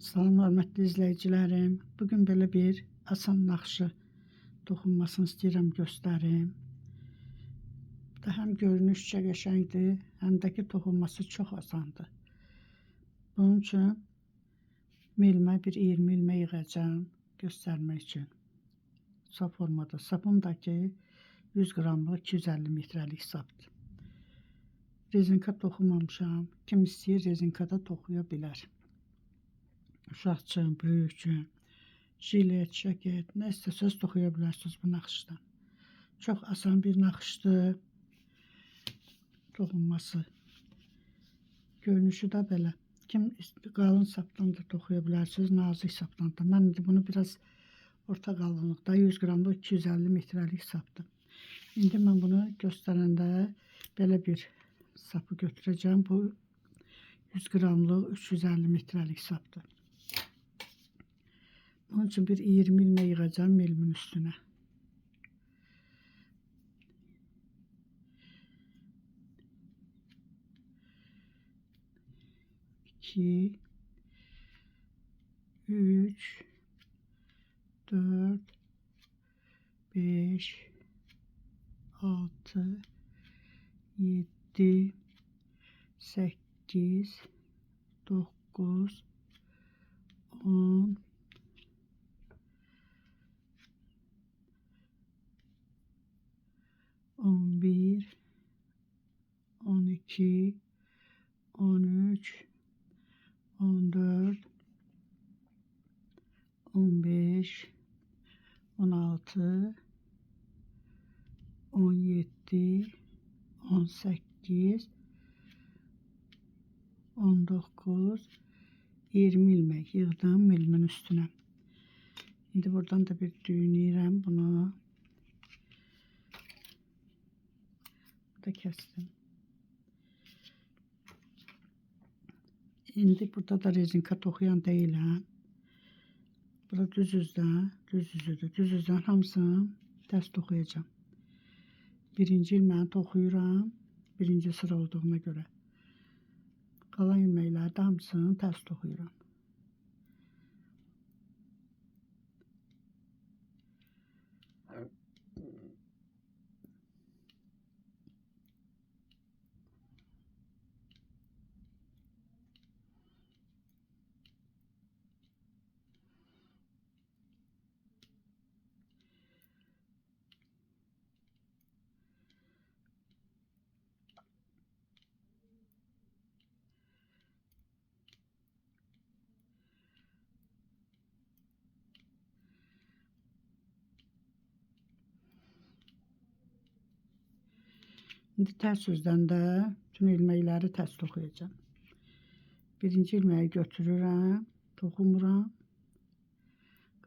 Salam hörmətli izləyicilərim. Bugün belə bir asan naxşı toxunmasını istəyirəm göstərim. Bu da həm görünüşcə qəşəngdir, həm də ki toxunması çox asandır. Bunun üçün milmə bir 20 ilmə yığacağım göstərmək üçün. Sap formada. Sapım da ki 100 qramlıq 250 metrəlik sapdır. Rezinka toxumamışam. Kim istəyir rezinkada toxuya bilər. Uşaq üçün, böyük üçün, jilet, ceket, nə istəsəz toxuya bilərsiniz bu naxışdan. Çox asan bir naxışdır. Toxunması. Görünüşü də belə. Kim qalın sapdan da toxuya bilərsiniz, nazik sapdan da. Mən indi bunu biraz orta qalınlıqda 100 qramlıq 250 metrəlik sapdır. İndi mən bunu göstərəndə belə bir sapı götürəcəm. Bu 100 qramlıq 350 metrəlik sapdır. Onun için bir 20 ilmə yığacağım milmin üstüne. İki, 3, 4, 5, 6, 7, 8, 9, 10, 11, 12, 13, 14, 15, 16, 17, 18, 19, 20 ilmek yığdım milmin üstüne. Şimdi buradan da bir düğünleyirəm bunu. Da kestim. Şimdi burada da rezinka toxuyan deyiləm. Burada düz üzdən, düz üzdən hamısını tərs toxuyacağım. Birinci ilməni toxuyuram, birinci sıra olduğuna görə. Qalan ilməkləri də hamısını tərs toxuyuram. Şimdi ters yüzden de tüm ilməkləri tərs toxuyacağım. Birinci ilməyi götürürəm, toxumuram.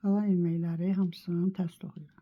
Qalan ilməkləri hamısını tərs toxuyuram.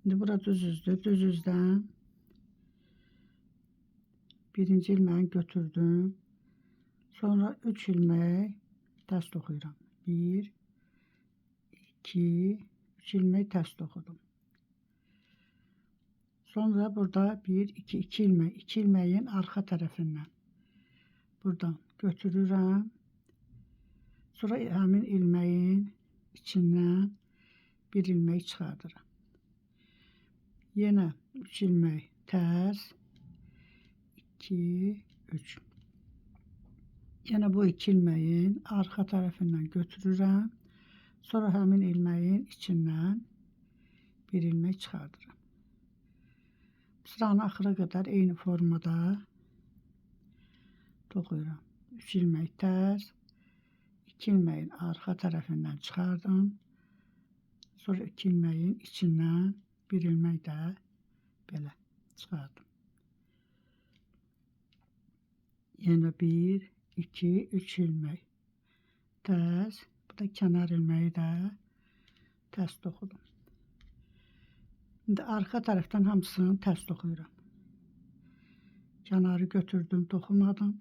Şimdi burada düz üzdür. Düz üzdən birinci ilməyi götürdüm. Sonra 3 ilmək tərs toxuyuram. 1, 2, 3 ilmək tərs toxudum. Sonra burada 1, 2, 2 ilmək. 2 ilməyin arxa tərəfindən buradan götürürəm. Sonra həmin ilməyin içindən bir ilmək çıxardıram. Yenə 3 ilmək tərs, 2, 3. Yenə bu 2 ilməyin arxa tərəfindən götürürəm. Sonra həmin ilməyin içindən bir ilmək çıxardıram. Sıranın axıra qədər eyni formada toxuyuram. 3 ilmək tərs, 2 ilmeğin arka tarafından çıkardım. Sonra 2 ilmeğin içinden bir ilmek de böyle çıkardım. Yine 1, 2, 3 ilmek ters. Bu da kenar ilmeği de ters dokudum. Şimdi arka taraftan hamısını ters dokuyorum. Kenarı götürdüm, dokumadım.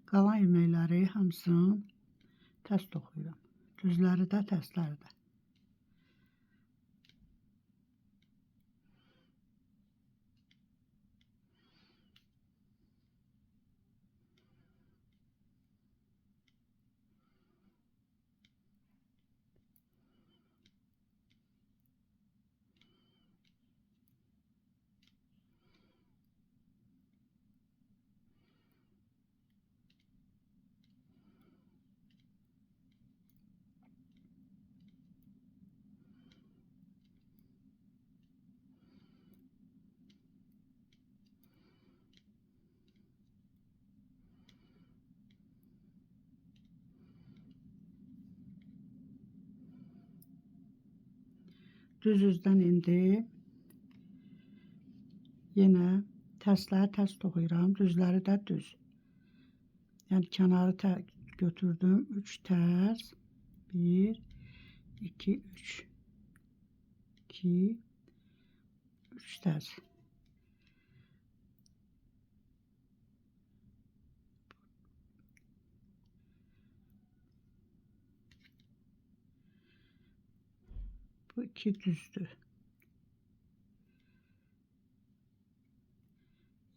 Qalan ilməkləri hamısını ters dokuyorum. Düzləri də, tərsləri də. Düz üzdən indi yenə tərsləri tərs toxuyuram, düzləri də düz. Yəni kənarı götürdüm, 3 tərs, 1, 2, 3, 2, 3 tərs. Bu 2 düzdür.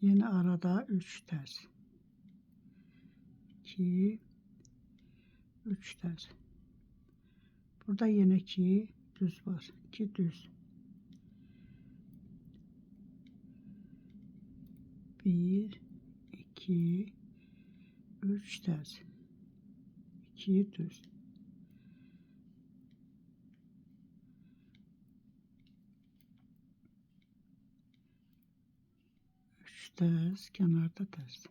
Yine arada 3 ters. 2, 3 ters. Burada yine 2 düz var. 2 düz. 1, 2, 3 ters. 2 düz. Ters, kenarda ters.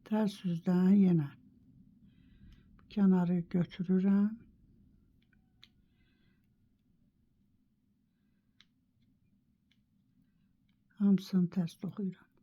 Ters yüzden yine kenarı götürürüm. Hamısını ters dokuyuram.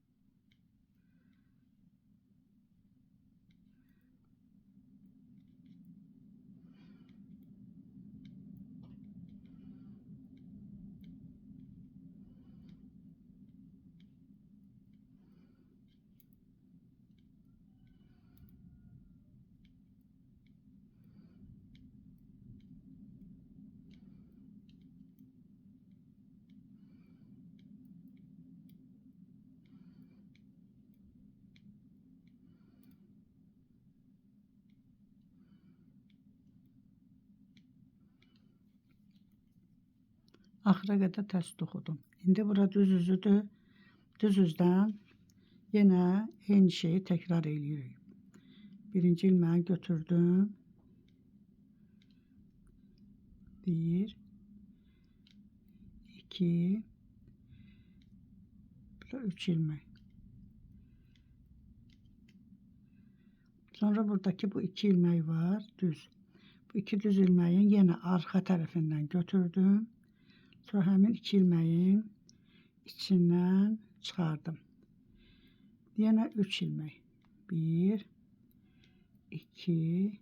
Axıra qədər ters dokudum. İndi bura düz üzüdür. Düz üzdən yenə eyni şeyi təkrar edirik. Birinci ilmeği götürdüm. 1, 2, 3 ilmek. Sonra buradaki bu 2 ilmek var, düz. Bu 2 düz ilmeğin yine arka tarafından götürdüm. Sonra hemen 2 ilmeğin içinden çıkardım. Yine 3 ilmek. 1, 2,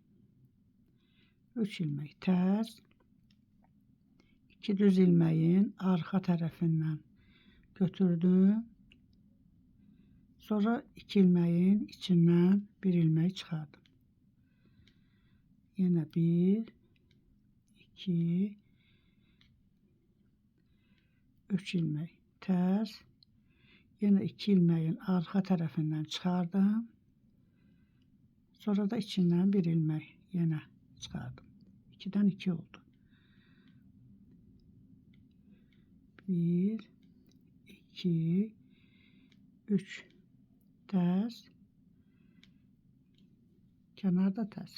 3 ilmek ters. 2 düz ilmeğin arka tarafından götürdüm. Sonra 2 ilmeğin içinden bir ilmek çıkardım. Yine 1, 2, 3 ilmek ters. Yine 2 ilmeğin arka tarafından çıkardım. Sonra da içinden bir ilmek yine çıkardım. 2'den 2 oldu. 1, 2, 3 ters. Kenarda ters.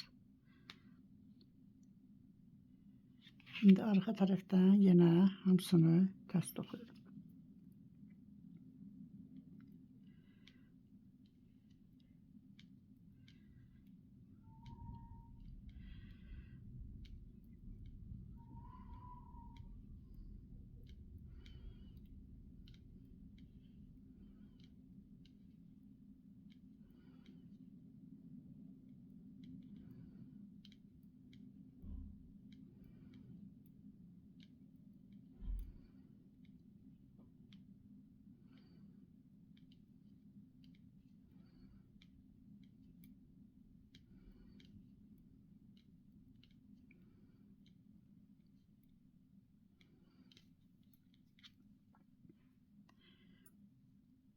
Şimdi arka taraftan yine hamısını ters dokuyorum.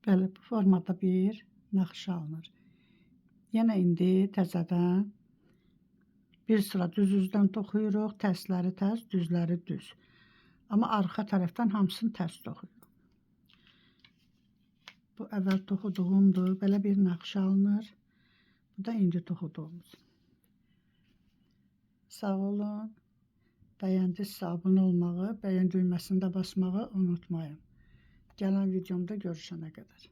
Belə bu formada bir naxış alınır. Yenə indi təzədən bir sıra düz-üzdən toxuyuruq, tərsləri tərs, düzləri düz. Amma arxa tərəfdən hamısını tərs toxuyuruq. Bu əvvəl toxuduğumdur. Belə bir naxış alınır. Bu da indi toxuduğumuz. Sağ olun. Bəyəndinizsə abunə olmağı, bəyən düyməsində basmağı unutmayın. Gələn videomda görüşənə qədər.